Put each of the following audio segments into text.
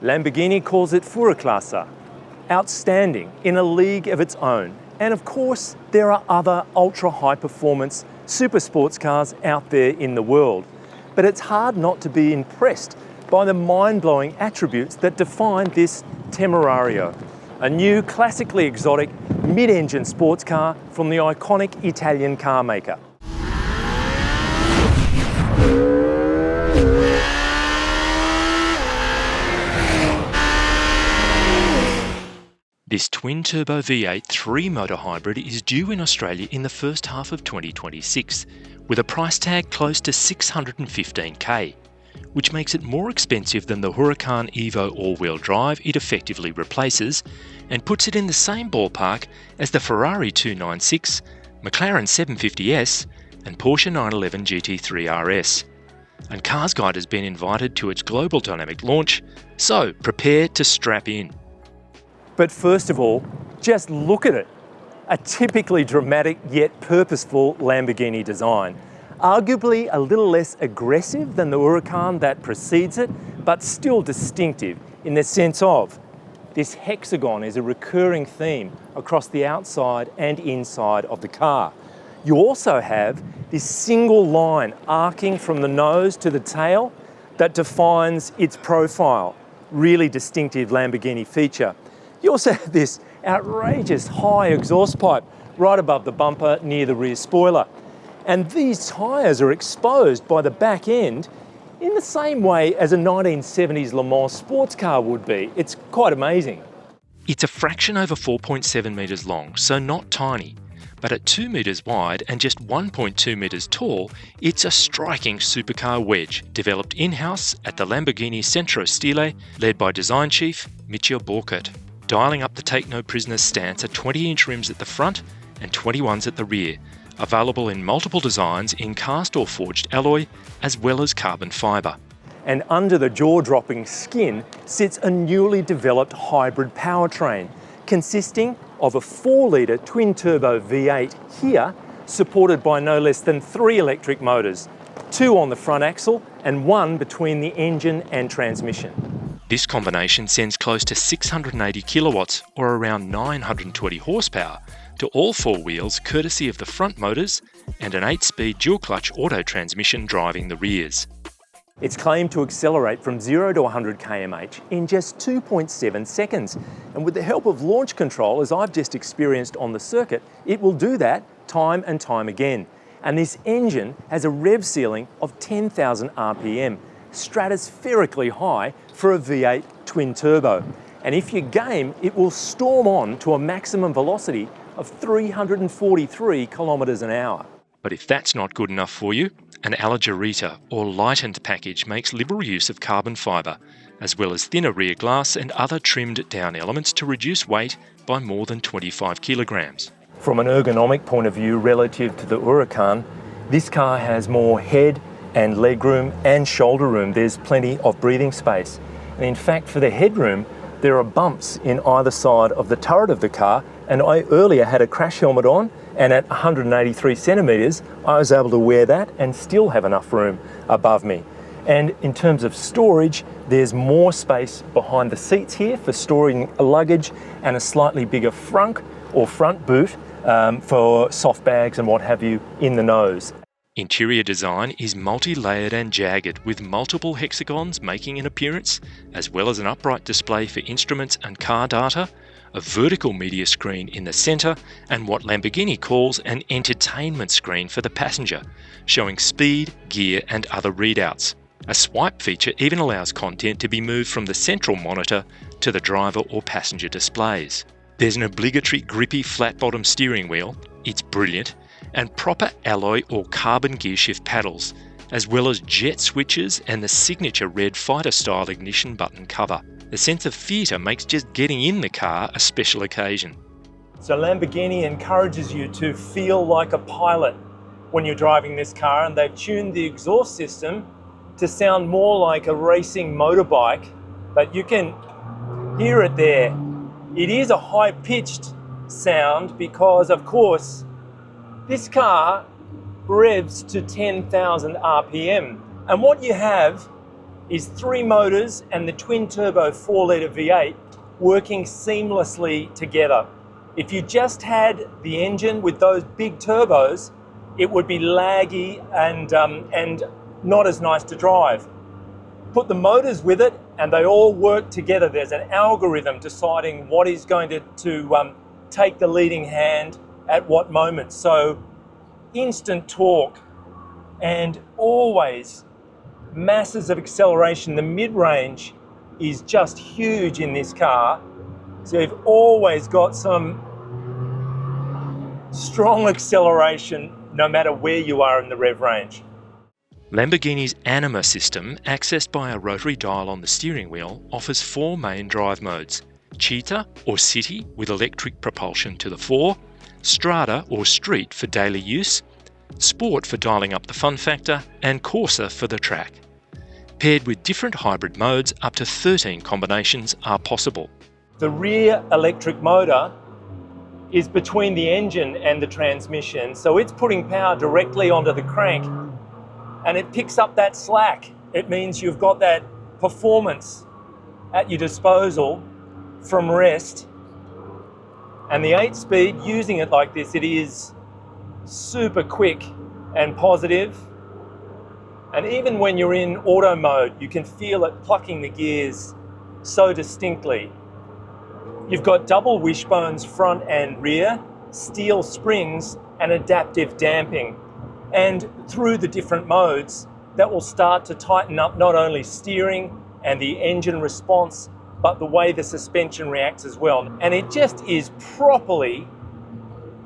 Lamborghini calls it Führerklasse, outstanding, in a league of its own. And of course, there are other ultra-high performance super sports cars out there in the world. But it's hard not to be impressed by the mind-blowing attributes that define this Temerario, a new classically exotic mid-engine sports car from the iconic Italian car maker. This twin-turbo V8 three-motor hybrid is due in Australia in the first half of 2026, with a price tag close to $615K, which makes it more expensive than the Huracan Evo all-wheel drive it effectively replaces, and puts it in the same ballpark as the Ferrari 296, McLaren 750S, and Porsche 911 GT3 RS. And CarsGuide has been invited to its global dynamic launch, so prepare to strap in. But first of all, just look at it. A typically dramatic yet purposeful Lamborghini design. Arguably a little less aggressive than the Huracan that precedes it, but still distinctive in the sense of this hexagon is a recurring theme across the outside and inside of the car. You also have this single line arcing from the nose to the tail that defines its profile. Really distinctive Lamborghini feature. You also have this outrageous high exhaust pipe right above the bumper near the rear spoiler. And these tyres are exposed by the back end in the same way as a 1970s Le Mans sports car would be. It's quite amazing. It's a fraction over 4.7 metres long, so not tiny. But at 2 metres wide and just 1.2 metres tall, it's a striking supercar wedge developed in-house at the Lamborghini Centro Stile, led by design chief Mitja Borkert, dialing up the take-no-prisoners stance at 20-inch rims at the front and 21s at the rear, available in multiple designs in cast or forged alloy, as well as carbon fibre. And under the jaw-dropping skin sits a newly developed hybrid powertrain, consisting of a 4-litre twin-turbo V8 here, supported by no less than 3 electric motors, 2 on the front axle and 1 between the engine and transmission. This combination sends close to 680 kilowatts, or around 920 horsepower, to all 4 wheels courtesy of the front motors and an 8-speed dual-clutch auto transmission driving the rears. It's claimed to accelerate from 0 to 100 km/h in just 2.7 seconds. And with the help of launch control, as I've just experienced on the circuit, it will do that time and time again. And this engine has a rev ceiling of 10,000 RPM, stratospherically high for a V8 twin turbo. And if you game, it will storm on to a maximum velocity of 343 kilometres an hour. But if that's not good enough for you, an Alleggerita or lightened package makes liberal use of carbon fibre, as well as thinner rear glass and other trimmed down elements to reduce weight by more than 25 kilograms. From an ergonomic point of view relative to the Huracan, this car has more head and legroom and shoulder room. There's plenty of breathing space. And in fact, for the headroom, there are bumps in either side of the turret of the car, and I earlier had a crash helmet on, and at 183 centimetres, I was able to wear that and still have enough room above me. And in terms of storage, there's more space behind the seats here for storing luggage, and a slightly bigger front boot for soft bags and what have you in the nose. Interior design is multi-layered and jagged, with multiple hexagons making an appearance, as well as an upright display for instruments and car data, a vertical media screen in the centre, and what Lamborghini calls an entertainment screen for the passenger, showing speed, gear and other readouts. A swipe feature even allows content to be moved from the central monitor to the driver or passenger displays. There's an obligatory grippy flat-bottom steering wheel, it's brilliant, and proper alloy or carbon gearshift paddles, as well as jet switches and the signature red fighter-style ignition button cover. The sense of theatre makes just getting in the car a special occasion. So Lamborghini encourages you to feel like a pilot when you're driving this car, and they've tuned the exhaust system to sound more like a racing motorbike, but you can hear it there. It is a high-pitched sound because, of course, this car revs to 10,000 RPM. And what you have is 3 motors and the twin-turbo 4-litre V8 working seamlessly together. If you just had the engine with those big turbos, it would be laggy and not as nice to drive. Put the motors with it and they all work together. There's an algorithm deciding what is going to take the leading hand at what moment. So instant torque and always masses of acceleration. The mid-range is just huge in this car. So you've always got some strong acceleration no matter where you are in the rev range. Lamborghini's Anima system, accessed by a rotary dial on the steering wheel, offers 4 main drive modes: Cheetah or City with electric propulsion to the fore, Strada or Street for daily use, Sport for dialing up the fun factor, and Corsa for the track. Paired with different hybrid modes, up to 13 combinations are possible. The rear electric motor is between the engine and the transmission, so it's putting power directly onto the crank and it picks up that slack. It means you've got that performance at your disposal from rest. And the 8-speed, using it like this, it is super quick and positive. And even when you're in auto mode, you can feel it plucking the gears so distinctly. You've got double wishbones front and rear, steel springs and adaptive damping. And through the different modes, that will start to tighten up not only steering and the engine response, but the way the suspension reacts as well. And it just is properly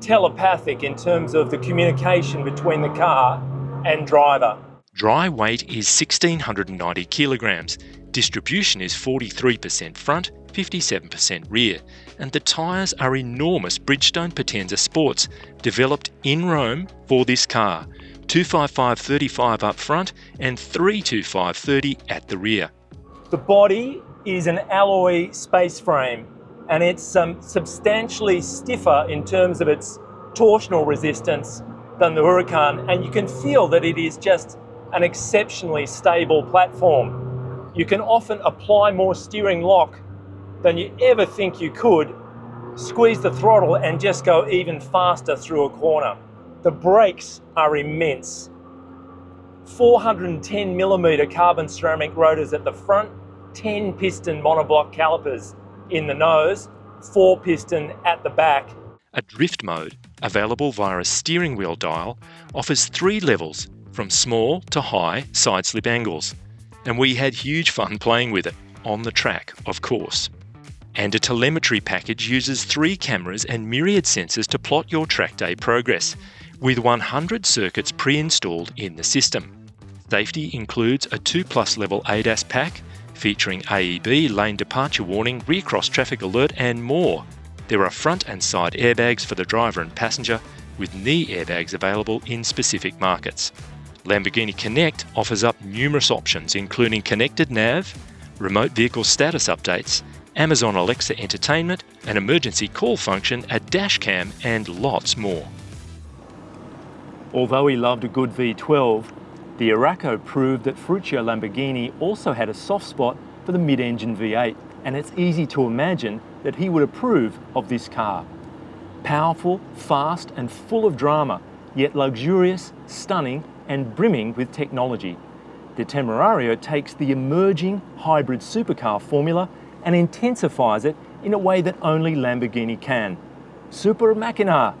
telepathic in terms of the communication between the car and driver. Dry weight is 1,690 kilograms. Distribution is 43% front, 57% rear, and the tyres are enormous Bridgestone Potenza Sports, developed in Rome for this car. 255/35 up front and 325/30 at the rear. The body is an alloy space frame, and it's substantially stiffer in terms of its torsional resistance than the Huracan, and you can feel that it is just an exceptionally stable platform. You can often apply more steering lock than you ever think you could, squeeze the throttle and just go even faster through a corner. The brakes are immense. 410mm carbon ceramic rotors at the front, 10 piston monoblock calipers in the nose, 4 piston at the back. A drift mode, available via a steering wheel dial, offers 3 levels from small to high side slip angles. And we had huge fun playing with it, on the track, of course. And a telemetry package uses 3 cameras and myriad sensors to plot your track day progress, with 100 circuits pre-installed in the system. Safety includes a 2+ level ADAS pack, featuring AEB, lane departure warning, rear cross traffic alert and more. There are front and side airbags for the driver and passenger, with knee airbags available in specific markets. Lamborghini Connect offers up numerous options, including connected nav, remote vehicle status updates, Amazon Alexa entertainment, an emergency call function, a dash cam, and lots more. Although he loved a good V12, the Aruraco proved that Ferruccio Lamborghini also had a soft spot for the mid-engine V8, and it's easy to imagine that he would approve of this car. Powerful, fast and full of drama, yet luxurious, stunning and brimming with technology. The Temerario takes the emerging hybrid supercar formula and intensifies it in a way that only Lamborghini can. Super Machina!